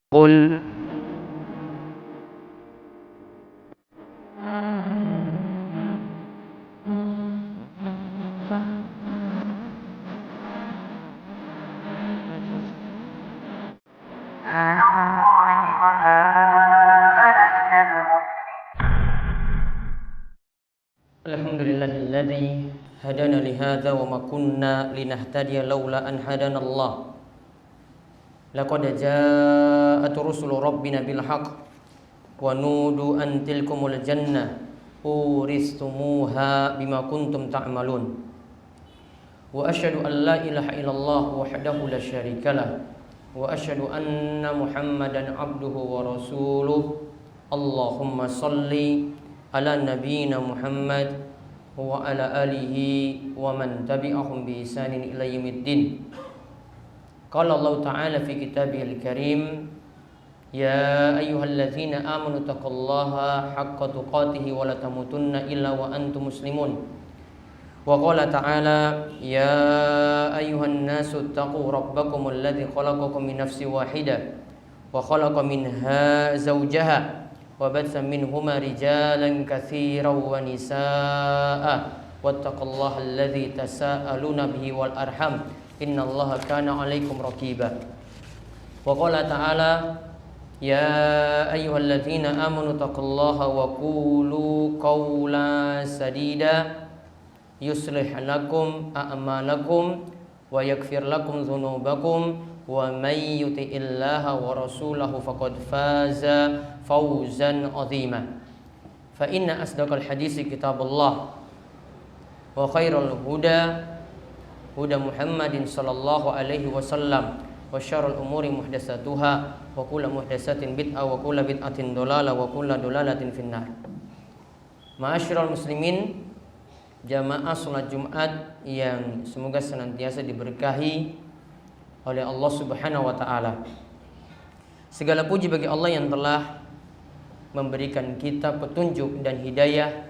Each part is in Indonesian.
قل Alhamdulillahilladzi hadana lihadza wa ma kunna linahtadiya laula an hadanallah. Laqad ja'at rusulu rabbina bil haqq wa nudu an tilkumul jannah uristumuha bima kuntum ta'malun. Wa asyhadu an la ilaha illallah wahdahu la syarikalah wa asyhadu anna Muhammadan abduhu wa rasuluh. Allahumma shalli ala nabiyyina Muhammad wa ala alihi wa man tabi'ahum bi ihsanin ila yaumiddin. Qala Allah Ta'ala fi kitabihil karim, ya ayyuhalladzina amanu taqullaha haqqa tuqatih wa la tamutunna illa wa antum muslimun. Wa qala ta'ala, ya ayyuhan nasu taqu rabbakumul ladzi khalaqakum min nafsin wahidah wa khalaqa minha zawjaha wa batha minhuma rijalan katsiran wa nisaa'a wattaqullaha alladzi tasaaluna bihi wal arham innallaha kana 'alaikum raqiba. Wa qala ta'ala, ya ayyuhalladzina amanu taqullaha wa qulu qawlan sadida yuslih lakum a'malakum wa yaghfir lakum dzunubakum wa may yuti'illaha wa rasulahu faqad faza fawzan 'azima. Fa inna asdaqal hadisi kitabullah wa khairal huda huda Muhammadin sallallahu alaihi wasallam wa syarrul umuri muhdatsatuha wa kullu muhdatsatin bid'ah wa kullu bid'atin dhalalah wa kullu dhalalatin finnar. Ma'asyiral muslimin, jamaah salat Jumat yang semoga senantiasa diberkahi oleh Allah Subhanahu wa taala. Segala puji bagi Allah yang telah memberikan kita petunjuk dan hidayah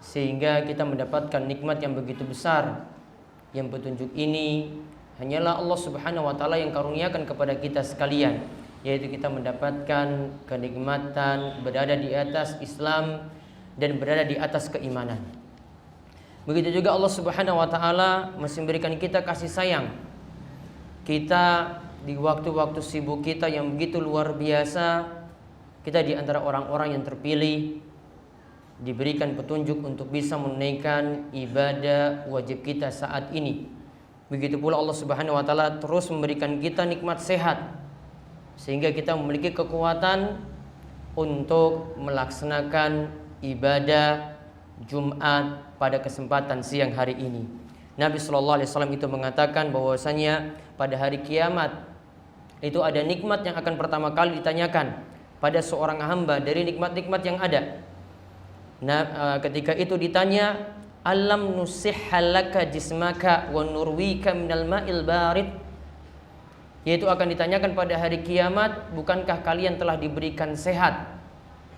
sehingga kita mendapatkan nikmat yang begitu besar. Yang petunjuk ini hanyalah Allah Subhanahu wa taala yang karuniakan kepada kita sekalian, yaitu kita mendapatkan kenikmatan berada di atas Islam dan berada di atas keimanan. Begitu juga Allah Subhanahu wa taala masih memberikan kita kasih sayang. Kita di waktu-waktu sibuk kita yang begitu luar biasa, kita di antara orang-orang yang terpilih diberikan petunjuk untuk bisa menunaikan ibadah wajib kita saat ini. Begitu pula Allah Subhanahu wa taala terus memberikan kita nikmat sehat sehingga kita memiliki kekuatan untuk melaksanakan ibadah Jumat pada kesempatan siang hari ini. Nabi sallallahu alaihi wasallam itu mengatakan bahwasanya pada hari kiamat itu ada nikmat yang akan pertama kali ditanyakan pada seorang hamba dari nikmat-nikmat yang ada. Nah, ketika itu ditanya, alam nusihhalaka jismaka wa nurwika minal ma'il barid, yaitu akan ditanyakan pada hari kiamat, bukankah kalian telah diberikan sehat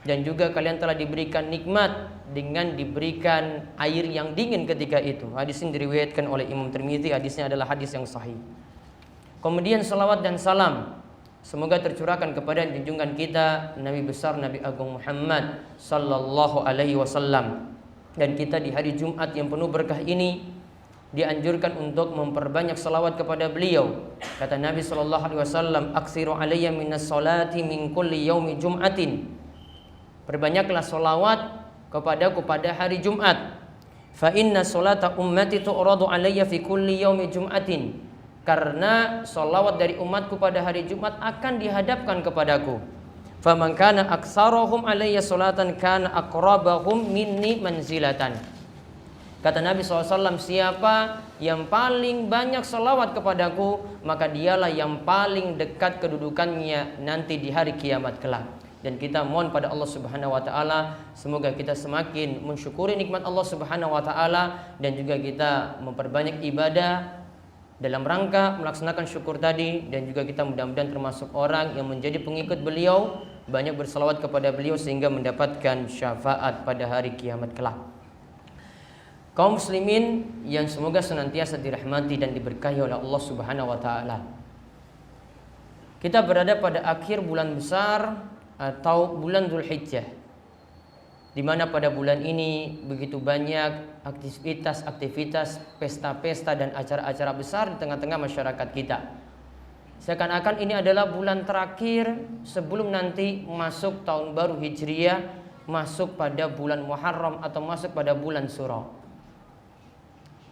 dan juga kalian telah diberikan nikmat dengan diberikan air yang dingin ketika itu. Hadis ini diriwayatkan oleh Imam Tirmidzi, hadisnya adalah hadis yang sahih. Kemudian salawat dan salam semoga tercurahkan kepada junjungan kita Nabi besar Nabi Agung Muhammad sallallahu alaihi wasallam. Dan kita di hari Jumat yang penuh berkah ini dianjurkan untuk memperbanyak salawat kepada beliau. Kata Nabi sallallahu alaihi wasallam, aksiru alayya minas salati min kulli yaumi jum'atin. Perbanyaklah salawat kepadaku pada hari Jumat. Fa inna salata ummati tu'radu alayya fi kulli yaumi jum'atin. Karena salawat dari umatku pada hari Jumat akan dihadapkan kepadaku. Faman kana aktsarahum alayya salatan kana aqrabahum minni manzilatan. Kata Nabi SAW, siapa yang paling banyak salawat kepadaku, maka dialah yang paling dekat kedudukannya nanti di hari kiamat kelak. Dan kita mohon pada Allah Subhanahu wa taala semoga kita semakin mensyukuri nikmat Allah Subhanahu wa taala dan juga kita memperbanyak ibadah dalam rangka melaksanakan syukur tadi, dan juga kita mudah-mudahan termasuk orang yang menjadi pengikut beliau, banyak bersalawat kepada beliau sehingga mendapatkan syafaat pada hari kiamat kelak. Kaum muslimin yang semoga senantiasa dirahmati dan diberkahi oleh Allah Subhanahu wa taala. Kita berada pada akhir bulan besar atau bulan Dzulhijjah, di mana pada bulan ini begitu banyak aktivitas, pesta-pesta dan acara-acara besar di tengah-tengah masyarakat kita. Seakan-akan ini adalah bulan terakhir sebelum nanti masuk tahun baru Hijriah, masuk pada bulan Muharram atau masuk pada bulan Syura.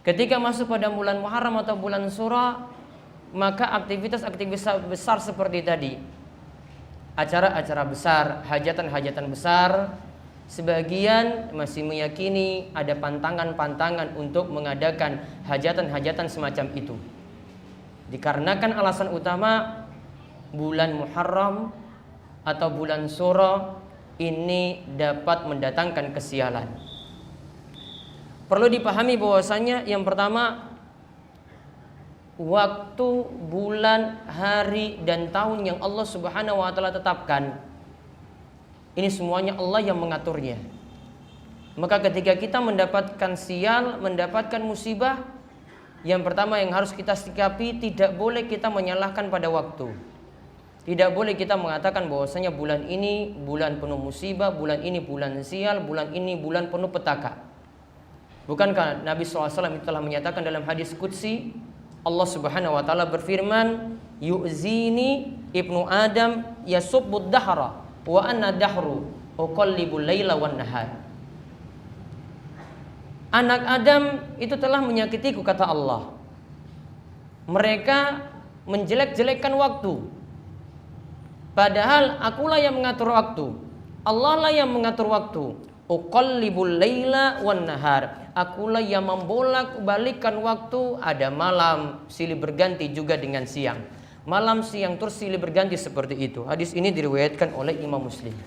Ketika masuk pada bulan Muharram atau bulan Syura, maka aktivitas-aktivitas besar seperti tadi, acara-acara besar, hajatan-hajatan besar, sebagian masih meyakini ada pantangan-pantangan untuk mengadakan hajatan-hajatan semacam itu. Dikarenakan alasan utama bulan Muharram atau bulan Syura ini dapat mendatangkan kesialan. Perlu dipahami bahwasanya yang pertama, waktu, bulan, hari, dan tahun yang Allah Subhanahu wa Ta'ala tetapkan, ini semuanya Allah yang mengaturnya. Maka ketika kita mendapatkan sial, mendapatkan musibah, yang pertama yang harus kita sikapi, tidak boleh kita menyalahkan pada waktu. Tidak boleh kita mengatakan bahwasanya bulan ini bulan penuh musibah, bulan ini bulan sial, bulan ini bulan penuh petaka. Bukankah Nabi SAW telah menyatakan dalam hadis qudsi, Allah Subhanahu wa Ta'ala berfirman, yu'zini ibnu Adam yasubbud dahra wa anna dahru uqallibul laila wan nahar. Anak Adam itu telah menyakitiku, kata Allah. Mereka menjelek-jelekkan waktu, padahal akulah yang mengatur waktu. Allah lah yang mengatur waktu. Uqallibul laila wan nahar. Akulah yang membolak-balikkan waktu. Ada malam silih berganti juga dengan siang. Malam siang terus silih berganti seperti itu. Hadis ini diriwayatkan oleh Imam Muslim.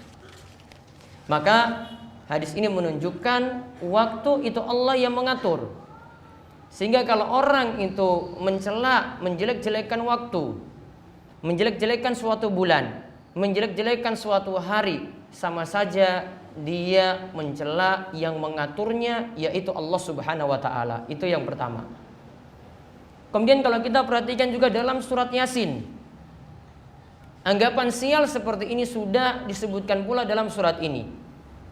Maka hadis ini menunjukkan waktu itu Allah yang mengatur. Sehingga kalau orang itu mencela, menjelek-jelekkan waktu, menjelek-jelekkan suatu bulan, menjelek-jelekkan suatu hari, sama saja dia mencela yang mengaturnya, yaitu Allah Subhanahu wa Ta'ala. Itu yang pertama. Kemudian kalau kita perhatikan juga dalam surat Yasin, anggapan sial seperti ini sudah disebutkan pula dalam surat ini.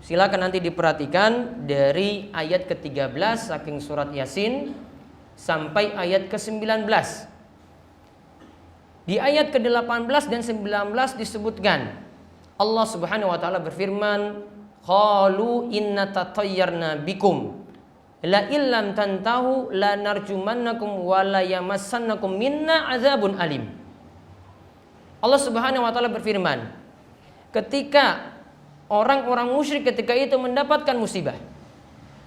Silakan nanti diperhatikan dari ayat ke-13 saking surat Yasin sampai ayat ke-19. Di ayat ke-18 dan 19 disebutkan, Allah Subhanahu wa Ta'ala berfirman, qalu inna tatayyarna bikum la illam tantahu la narjumannakum wa la yamassannakum minna azabun alim. Allah Subhanahu wa Ta'ala berfirman, ketika orang-orang musyrik ketika itu mendapatkan musibah,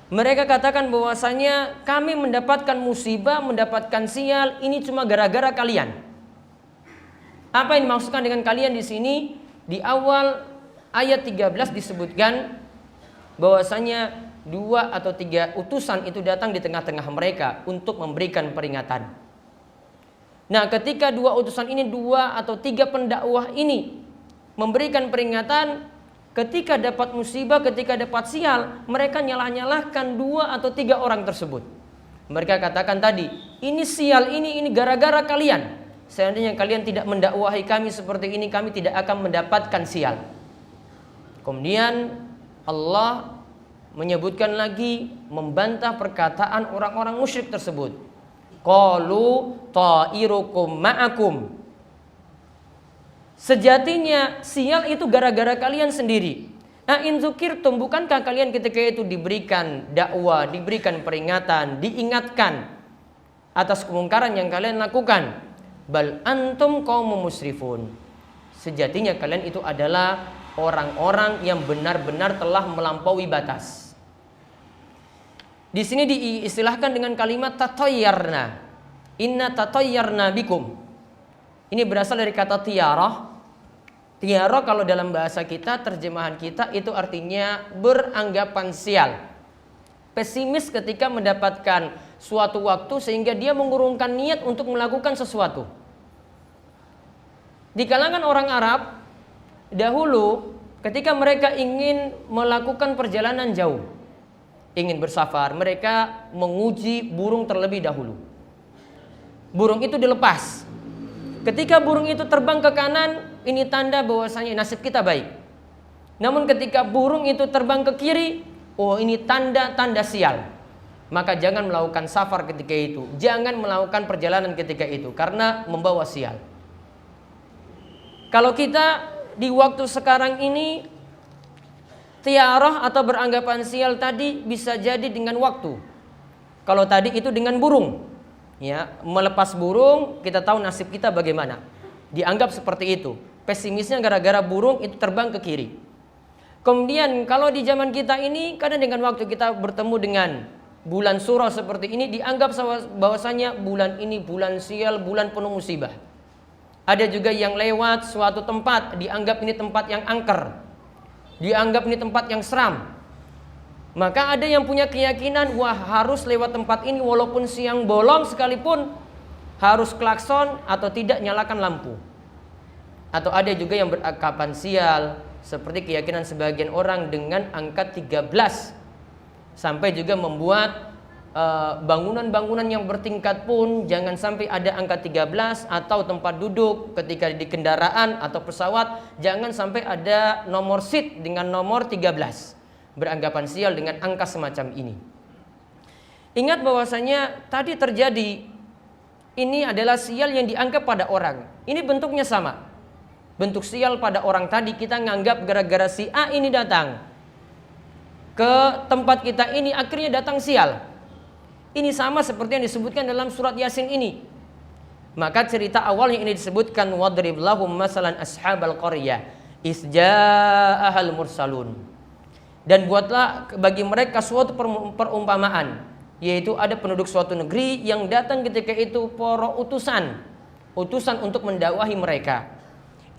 mereka katakan bahwasanya kami mendapatkan musibah, mendapatkan sial, ini cuma gara-gara kalian. Apa yang dimaksudkan dengan kalian di sini? Di awal ayat 13 disebutkan bahwasanya 2 atau 3 utusan itu datang di tengah-tengah mereka untuk memberikan peringatan. Nah, ketika 2 utusan ini, 2 atau 3 pendakwah ini memberikan peringatan, ketika dapat musibah, ketika dapat sial, mereka nyalah-nyalahkan 2 atau 3 orang tersebut. Mereka katakan tadi, ini sial, ini gara-gara kalian. Seandainya kalian tidak mendakwahi kami seperti ini, kami tidak akan mendapatkan sial. Kemudian Allah menyebutkan lagi, membantah perkataan orang-orang musyrik tersebut. Qalu ta'irukum ma'akum. Sejatinya sial itu gara-gara kalian sendiri. Nah, in dzukirtum, bukankah kalian ketika itu diberikan dakwah, diberikan peringatan, diingatkan atas kemungkaran yang kalian lakukan? Bal antum qaumun musrifun. Sejatinya kalian itu adalah orang-orang yang benar-benar telah melampaui batas. Di sini diistilahkan dengan kalimat tatayyarna. Inna tatayyarna bikum. Ini berasal dari kata tiarah. Tiarah kalau dalam bahasa kita, terjemahan kita itu artinya beranggapan sial. Pesimis ketika mendapatkan suatu waktu sehingga dia mengurungkan niat untuk melakukan sesuatu. Di kalangan orang Arab dahulu ketika mereka ingin melakukan perjalanan jauh, ingin bersafar, mereka menguji burung terlebih dahulu. Burung itu dilepas. Ketika burung itu terbang ke kanan, ini tanda bahwasanya nasib kita baik. Namun ketika burung itu terbang ke kiri, oh ini tanda-tanda sial. Maka jangan melakukan safar ketika itu, jangan melakukan perjalanan ketika itu, karena membawa sial. Kalau kita di waktu sekarang ini tiarah atau beranggapan sial tadi bisa jadi dengan waktu. Kalau tadi itu dengan burung, ya, melepas burung, kita tahu nasib kita bagaimana. Dianggap seperti itu. Pesimisnya gara-gara burung itu terbang ke kiri. Kemudian kalau di zaman kita ini, kadang dengan waktu kita bertemu dengan bulan Suro seperti ini, dianggap bahwasanya bulan ini bulan sial, bulan penuh musibah. Ada juga yang lewat suatu tempat, dianggap ini tempat yang angker, dianggap ini tempat yang seram. Maka ada yang punya keyakinan, wah harus lewat tempat ini walaupun siang bolong sekalipun, harus klakson atau tidak nyalakan lampu. Atau ada juga yang beranggapan sial, seperti keyakinan sebagian orang dengan angka 13. Sampai juga membuat bangunan-bangunan yang bertingkat pun jangan sampai ada angka 13, atau tempat duduk ketika di kendaraan atau pesawat jangan sampai ada nomor seat dengan nomor 13. Beranggapan sial dengan angka semacam ini. Ingat bahwasanya tadi terjadi, ini adalah sial yang dianggap pada orang. Ini bentuknya sama. Bentuk sial pada orang tadi kita nganggap gara-gara si A ini datang ke tempat kita ini, akhirnya datang sial. Ini sama seperti yang disebutkan dalam surat Yasin ini. Maka cerita awalnya ini disebutkan wadrib lahum masalan ashabal qaryah isja'ahal mursalun. Dan buatlah bagi mereka suatu perumpamaan, yaitu ada penduduk suatu negeri yang datang ketika itu para utusan untuk mendakwahi mereka.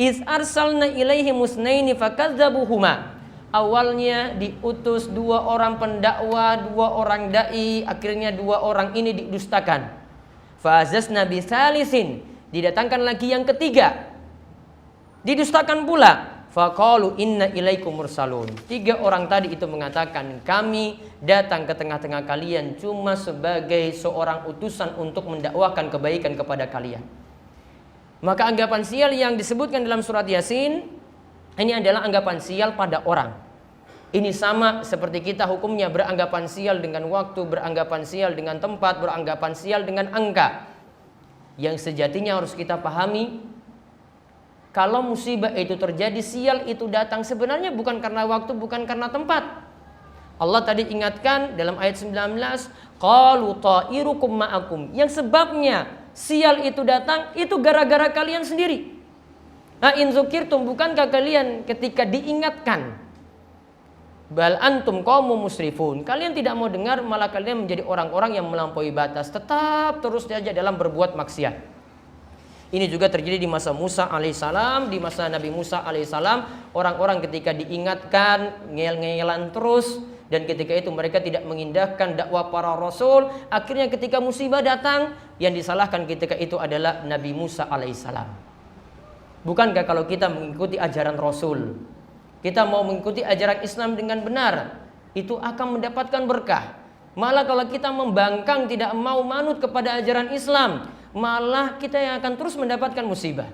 Iz arsalna ilaihi musnaini fakadzabuhuma. Awalnya diutus 2 orang pendakwa, 2 orang dai, akhirnya 2 orang ini didustakan. Fazasna bisalisin, didatangkan lagi yang ketiga, didustakan pula. Faqalu inna ilaikum mursalun. 3 orang tadi itu mengatakan, kami datang ke tengah-tengah kalian cuma sebagai seorang utusan untuk mendakwahkan kebaikan kepada kalian. Maka anggapan sial yang disebutkan dalam surat Yasin ini adalah anggapan sial pada orang. Ini sama seperti kita hukumnya beranggapan sial dengan waktu, beranggapan sial dengan tempat, beranggapan sial dengan angka. Yang sejatinya harus kita pahami, kalau musibah itu terjadi, sial itu datang sebenarnya bukan karena waktu, bukan karena tempat. Allah tadi ingatkan dalam ayat 19, qalu ta'irukum ma'akum. Yang sebabnya sial itu datang itu gara-gara kalian sendiri. Nah, in zukirtum, bukankah kalian ketika diingatkan, bal antum qaumun musrifun, kalian tidak mau dengar, malah kalian menjadi orang-orang yang melampaui batas, tetap terus saja dalam berbuat maksiat. Ini juga terjadi di masa Musa alaihissalam, di masa Nabi Musa alaihissalam. Orang-orang ketika diingatkan ngeyel-ngeyelan terus, dan ketika itu mereka tidak mengindahkan dakwah para rasul. Akhirnya ketika musibah datang, yang disalahkan ketika itu adalah Nabi Musa alaihissalam. Bukankah kalau kita mengikuti ajaran Rasul, kita mau mengikuti ajaran Islam dengan benar, itu akan mendapatkan berkah. Malah kalau kita membangkang tidak mau manut kepada ajaran Islam, malah kita yang akan terus mendapatkan musibah.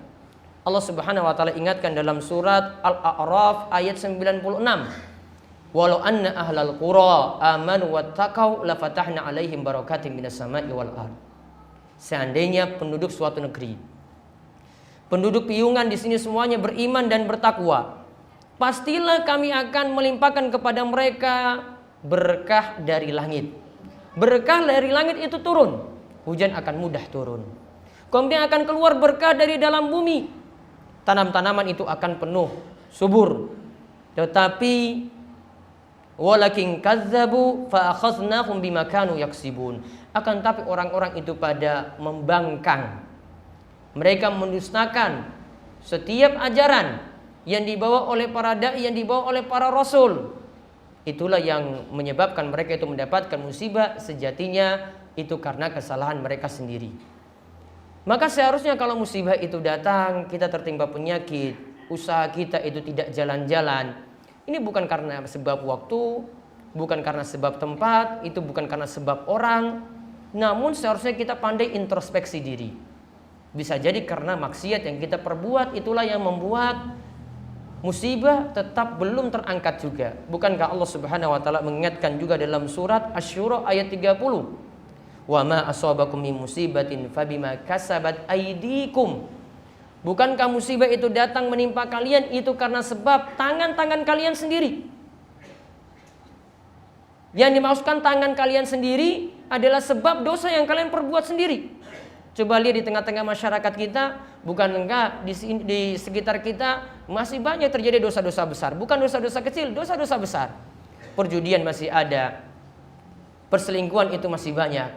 Allah Subhanahu wa taala ingatkan dalam surat Al-A'raf ayat 96. Walau anna ahlal qura amanu wattaqau lafatahna alaihim barakatim minas sama'i wal ardh. Seandainya penduduk suatu negeri, penduduk piungan di sini semuanya beriman dan bertakwa, pastilah kami akan melimpahkan kepada mereka berkah dari langit. Berkah dari langit itu turun, hujan akan mudah turun. Kemudian akan keluar berkah dari dalam bumi, tanam-tanaman itu akan penuh subur. Tetapi walakin kazzabu fa akhadnahum bima kanu yaksibun. Akan tapi orang-orang itu pada membangkang. Mereka mendustakan setiap ajaran yang dibawa oleh para dai, yang dibawa oleh para rasul. Itulah yang menyebabkan mereka itu mendapatkan musibah. Sejatinya itu karena kesalahan mereka sendiri. Maka seharusnya kalau musibah itu datang, kita tertimpa penyakit, usaha kita itu tidak jalan-jalan, ini bukan karena sebab waktu, bukan karena sebab tempat, itu bukan karena sebab orang. Namun seharusnya kita pandai introspeksi diri. Bisa jadi karena maksiat yang kita perbuat itulah yang membuat musibah tetap belum terangkat juga. Bukankah Allah Subhanahu wa taala mengingatkan juga dalam surat Asy-Syura ayat 30? Wa ma asabakum min musibatin fabima kasabat aydikum. Bukankah musibah itu datang menimpa kalian itu karena sebab tangan-tangan kalian sendiri? Yang dimaksudkan tangan kalian sendiri adalah sebab dosa yang kalian perbuat sendiri. Coba lihat di tengah-tengah masyarakat kita, bukankah di sekitar kita masih banyak terjadi dosa-dosa besar? Bukan dosa-dosa kecil, dosa-dosa besar. Perjudian masih ada, perselingkuhan itu masih banyak.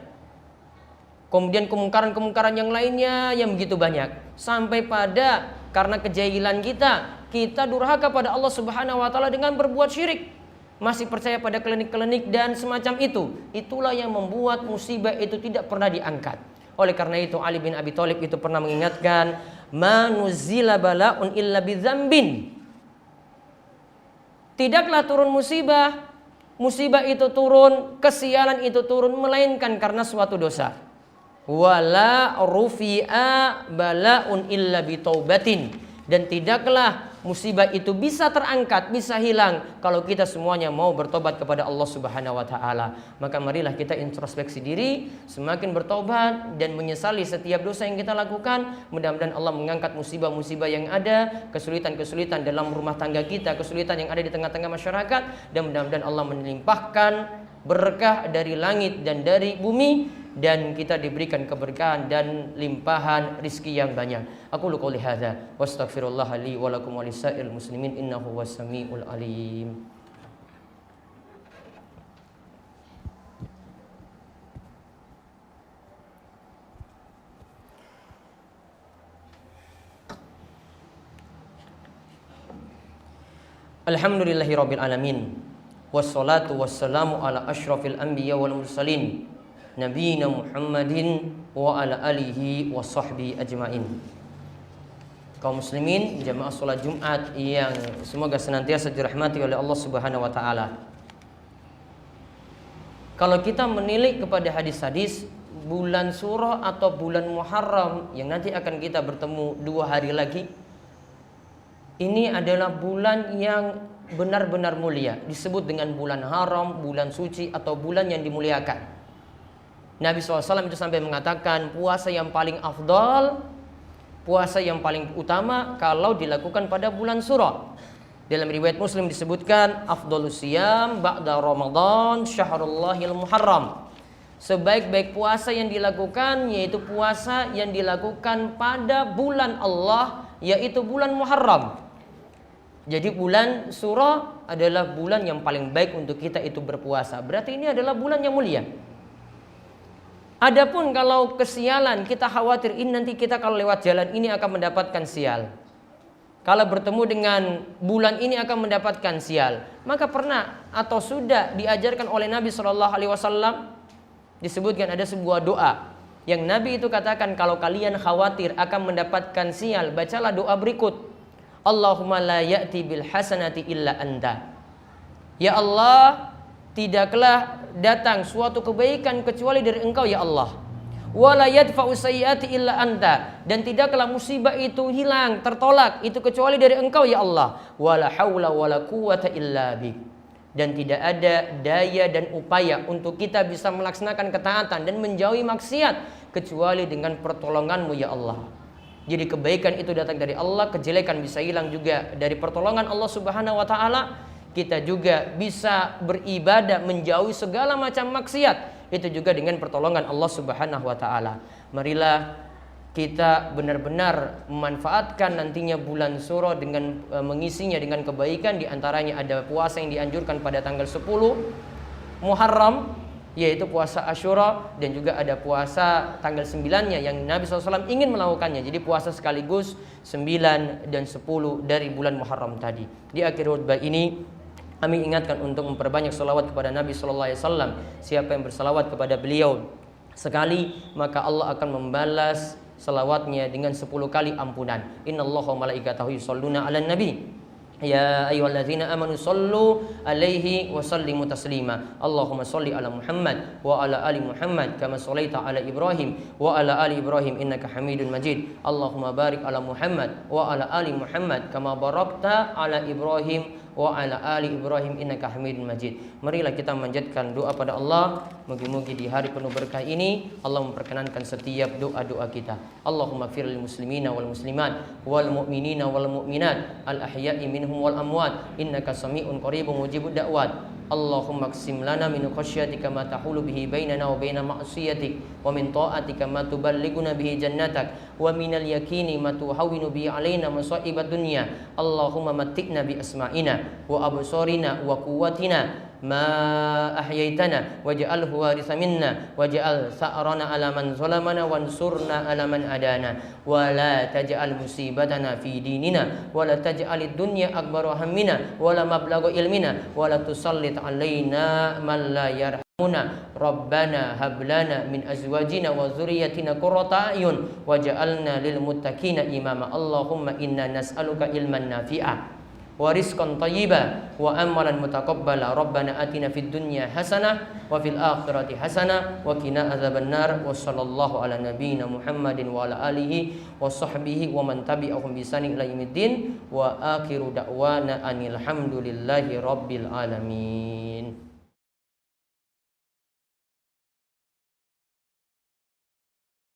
Kemudian kemungkaran-kemungkaran yang lainnya yang begitu banyak. Sampai pada karena kejahilan kita durhaka pada Allah Subhanahu wa taala dengan berbuat syirik. Masih percaya pada klinik-klinik dan semacam itu. Itulah yang membuat musibah itu tidak pernah diangkat. Oleh karena itu Ali bin Abi Thalib itu pernah mengingatkan, "Manuzila bala'un illa bidzambin." Tidaklah turun musibah itu turun, kesialan itu turun melainkan karena suatu dosa. Wala rufi'a bala'un illa bitaubatin. Dan tidaklah musibah itu bisa terangkat, bisa hilang kalau kita semuanya mau bertobat kepada Allah Subhanahu wa taala. Maka marilah kita introspeksi diri, semakin bertobat dan menyesali setiap dosa yang kita lakukan. Mudah-mudahan Allah mengangkat musibah-musibah yang ada, kesulitan-kesulitan dalam rumah tangga kita, kesulitan yang ada di tengah-tengah masyarakat, dan mudah-mudahan Allah melimpahkan berkah dari langit dan dari bumi, dan kita diberikan keberkahan dan limpahan rizki yang banyak. Aku qouli hadza wa astaghfirullah li wa lakum wa lisairil muslimin innahu was-samiul alim. Alhamdulillahirabbil alamin. Wassalatu wassalamu ala asyrafil anbiya wal mursalin nabiyina Muhammadin wa ala alihi wa sahbihi ajmain. Kaum muslimin jamaah salat Jumat yang semoga senantiasa dirahmati oleh Allah Subhanahu wa taala. Kalau kita menilik kepada hadis-hadis bulan Surah atau bulan Muharram yang nanti akan kita bertemu 2 hari lagi, ini adalah bulan yang benar-benar mulia, disebut dengan bulan haram, bulan suci atau bulan yang dimuliakan. Nabi SAW itu sampai mengatakan puasa yang paling afdal, puasa yang paling utama kalau dilakukan pada bulan Surah. Dalam riwayat Muslim disebutkan afdhalus siyam ba'da Ramadan syahrul muharram. Sebaik-baik puasa yang dilakukan yaitu puasa yang dilakukan pada bulan Allah, yaitu bulan Muharram. Jadi bulan Surah adalah bulan yang paling baik untuk kita itu berpuasa. Berarti ini adalah bulan yang mulia. Adapun kalau kesialan, kita khawatir ini nanti kita kalau lewat jalan ini akan mendapatkan sial. Kalau bertemu dengan bulan ini akan mendapatkan sial. Maka pernah atau sudah diajarkan oleh Nabi SAW, disebutkan ada sebuah doa yang Nabi itu katakan, kalau kalian khawatir akan mendapatkan sial, bacalah doa berikut. Allahumma la ya'ti bil hasanati illa anta. Ya Allah, tidaklah datang suatu kebaikan kecuali dari Engkau ya Allah. Wala yadfa'u sayyi'ati illa anta. Dan tidaklah musibah itu hilang, tertolak itu kecuali dari Engkau ya Allah. Wala haula wala quwwata illa bik. Dan tidak ada daya dan upaya untuk kita bisa melaksanakan ketaatan dan menjauhi maksiat kecuali dengan pertolongan-Mu ya Allah. Jadi kebaikan itu datang dari Allah, kejelekan bisa hilang juga dari pertolongan Allah Subhanahu wa taala. Kita juga bisa beribadah menjauhi segala macam maksiat, itu juga dengan pertolongan Allah Subhanahu wa taala. Marilah kita benar-benar memanfaatkan nantinya bulan Surah dengan mengisinya dengan kebaikan. Di antaranya ada puasa yang dianjurkan pada tanggal 10 Muharram, yaitu puasa Asyura, dan juga ada puasa tanggal 9-nya yang Nabi SAW ingin melakukannya. Jadi puasa sekaligus 9 dan 10 dari bulan Muharram tadi. Di akhir khutbah ini kami ingatkan untuk memperbanyak salawat kepada Nabi SAW. Siapa yang bersalawat kepada beliau sekali, maka Allah akan membalas salawatnya dengan 10 kali ampunan. Innallaha wa malaikatahu yusholluna 'alan nabi. يا أيها الذين آمنوا صلوا عليه وسلموا تسليما اللهم صل على محمد وعلى آل محمد كما صليت على إبراهيم وعلى آل إبراهيم إنك حميد مجيد اللهم بارك على محمد وعلى آل محمد كما باركت على إبراهيم wa ala ali Ibrahim innaka Hamidum Majid. Marilah kita memanjatkan doa pada Allah. Moga-moga di hari penuh berkah ini Allah memperkenankan setiap doa-doa kita. Allahumma fir lil muslimina wal muslimat wal mu'minina wal mu'minat al ahya'i minhum wal amwat innaka sami'un qaribun mujibud da'wat. Allahumma qsim lana min khasyatika ma tahulu bihi bainana wa baina ma'siyatik wa min ta'atika ma tuballighuna bihi jannatak wa minal yaqini ma tuhawwinu bihi alaina masa'ibad dunya. Allahumma matti'na bi asma'ina wa absarina wa quwwatina ma ahyaitana waj'alhu waritha minna waj'al sa'rana ala man zalamana wansurna ala man adana wa la taj'al musibatana fi dinina wa la taj'alid dunya akbar hammina wa la mablagha ilmina wa la tusallit alaina man la yarhamuna rabbana hab lana min azwajina wa dhurriyyatina qurrata a'yun waj'alna lil muttaqina imama. Allahumma inna nas'aluka ilman nafi'a wa rizqan thayyiba wa amalan mutaqabbala. Rabbana atina fid dunya hasanah wa fil akhirati hasanah wa qina adzabannar. Wa sallallahu ala nabiyyina Muhammadin wa ala alihi wa sahbihi wa man tabi'ahum bi ihsanin ila yaumiddin wa akhiru da'wana anil hamdulillahi rabbil alamin.